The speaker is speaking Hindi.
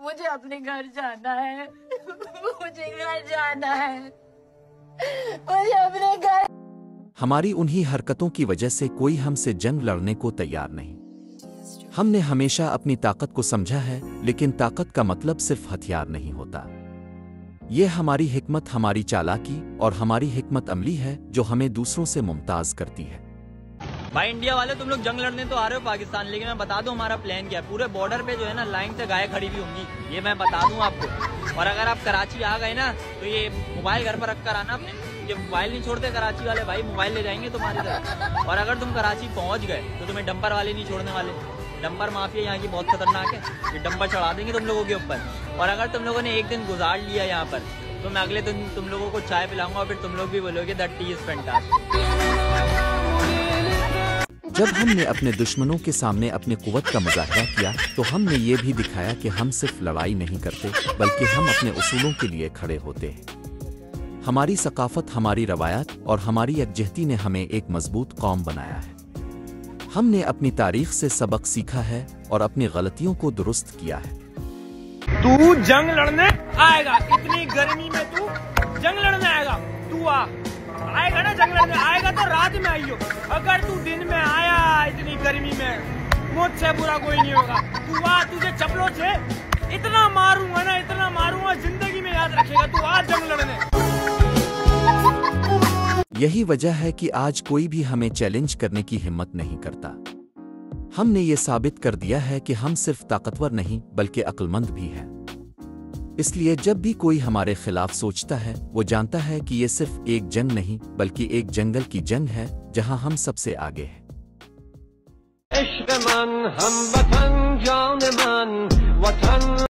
मुझे अपने घर जाना है, मुझे घर जाना है, मुझे अपने घर। हमारी उन्हीं हरकतों की वजह से कोई हमसे जंग लड़ने को तैयार नहीं। हमने हमेशा अपनी ताकत को समझा है, लेकिन ताकत का मतलब सिर्फ हथियार नहीं होता। ये हमारी हिकमत, हमारी चालाकी और हमारी हिकमत अमली है जो हमें दूसरों से मुमताज करती है। भाई इंडिया वाले, तुम लोग जंग लड़ने तो आ रहे हो पाकिस्तान, लेकिन मैं बता दूं हमारा प्लान क्या है। पूरे बॉर्डर पे जो है ना लाइन से गायें खड़ी हुई होंगी, ये मैं बता दूं आपको। और अगर आप कराची आ गए ना तो ये मोबाइल घर पर रख कर आना अपने। ये मोबाइल नहीं छोड़ते कराची वाले भाई, मोबाइल ले जाएंगे तुम्हारी तरफ। और अगर तुम कराची पहुंच गए तो तुम्हें डंपर वाले नहीं छोड़ने वाले। डंपर माफिया यहाँ की बहुत खतरनाक है, ये डंपर चढ़ा देंगे तुम लोगों के ऊपर। और अगर तुम लोगों ने एक दिन गुजार लिया यहाँ पर, तो मैं अगले दिन तुम लोगों को चाय पिलाऊंगा और फिर तुम लोग भी बोलोगे दैट टी इज फैंटास्टिक। जब हमने अपने दुश्मनों के सामने अपनी कुव्वत का मुजाहरा किया तो हमने ये भी दिखाया कि हम सिर्फ लड़ाई नहीं करते, बल्कि हम अपने उसूलों के लिए खड़े होते हैं। हमारी सकाफत, हमारी रवायत और हमारी यकजहती ने हमें एक मजबूत कौम बनाया है। हमने अपनी तारीख से सबक सीखा है और अपनी गलतियों को दुरुस्त किया है। तू जंग लड़ने आएगा, इतनी गर्मी में तू जंग लड़ने आएगा। तू आएगा ना जंग लड़ने, आएगा तो रात में आइयो। अगर तू दिन में आया इतनी गर्मी में, मुझसे बुरा कोई नहीं होगा। तू तुझे चपलों से इतना मारूंगा ना, इतना मारूंगा, जिंदगी में याद रखेगा। तू आ जंग लड़ने। यही वजह है कि आज कोई भी हमें चैलेंज करने की हिम्मत नहीं करता। हमने ये साबित कर दिया है कि हम सिर्फ ताकतवर नहीं बल्कि अक्लमंद भी हैं। इसलिए जब भी कोई हमारे खिलाफ सोचता है, वो जानता है कि ये सिर्फ एक जंग नहीं बल्कि एक जंगल की जंग है जहां हम सबसे आगे हैं। इश्क़ मन हम वतन जान मन वतन